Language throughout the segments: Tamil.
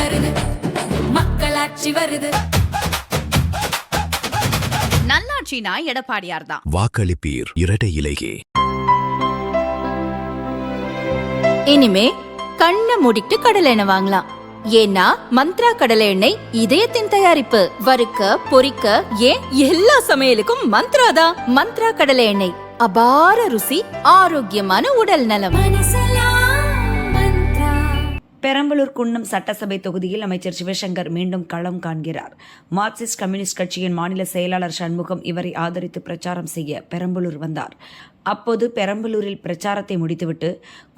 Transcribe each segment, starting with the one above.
மருது மக்களாட்சி வருது. நல்லாட்சினா எடப்பாடியார் தான். வாக்களிப்பீர் இரட்டை இலையே. இனிமே கண்ணை மூடிட்டு கடலை எண்ணெய் வாங்கலாம். ஏன்னா மந்த்ரா கடலை எண்ணெய் இதயத்தின் தயாரிப்பு. வறுக்க பொரிக்க ஏன் எல்லா சமையலுக்கும் மந்த்ரா தான். மந்த்ரா கடலை எண்ணெய், அபார ருசி, ஆரோக்கியமான உடல் நலம். பெரம்பலூர் குன்னம் சட்டசபை தொகுதியில் அமைச்சர் சிவசங்கர் மீண்டும் களம் காண்கிறார். மார்க்சிஸ்ட் கம்யூனிஸ்ட் கட்சியின் மாநில செயலாளர் சண்முகம் இவரை ஆதரித்து பிரச்சாரம் செய்ய பெரம்பலூர் வந்தார். அப்போது பெரம்பலூரில் பிரச்சாரத்தை முடித்துவிட்டு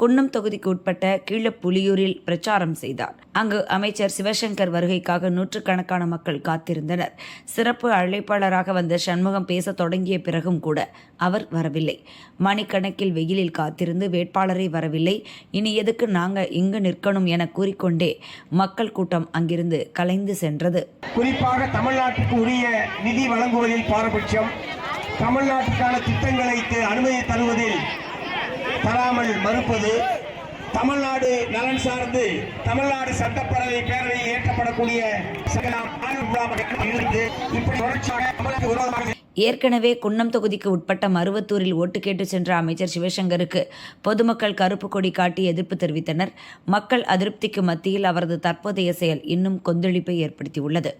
குன்னம் தொகுதிக்கு உட்பட்ட கீழப்புலியூரில் பிரச்சாரம் செய்தார். அங்கு அமைச்சர் சிவசங்கர் வருகைக்காக நூற்றுக்கணக்கான மக்கள் காத்திருந்தனர். சிறப்பு அழைப்பாளராக வந்த சண்முகம் பேச தொடங்கிய பிறகும் கூட அவர் வரவில்லை. மணிக்கணக்கில் வெயிலில் காத்திருந்து வேட்பாளரே வரவில்லை. இனி எதுக்கு நாங்க இங்கு நிற்கணும் என கூறிக்கொண்டே மக்கள் கூட்டம் அங்கிருந்து கலைந்து சென்றது. குறிப்பாக தமிழ்நாட்டுக்கு உரிய நிதி வழங்குவதில் பாரபட்சம், தமிழ்நாட்டுக்கான திட்டங்களை அனுமதி தருவதில் தராமல் மறுப்பது, தமிழ்நாடு நலன் சார்ந்து தமிழ்நாடு சட்டப்பேரவை பேரவையில் ஏற்கப்படக்கூடிய ஏற்கனவே குன்னம் தொகுதிக்கு உட்பட்ட மருவத்தூரில் ஓட்டு கேட்டு சென்ற அமைச்சர் சிவசங்கருக்கு பொதுமக்கள் கருப்பு கொடி காட்டி எதிர்ப்பு தெரிவித்தனர். மக்கள் அதிருப்திக்கு மத்தியில் அவரது தற்போதைய செயல் இன்னும் கொந்தளிப்பை ஏற்படுத்தியுள்ளது.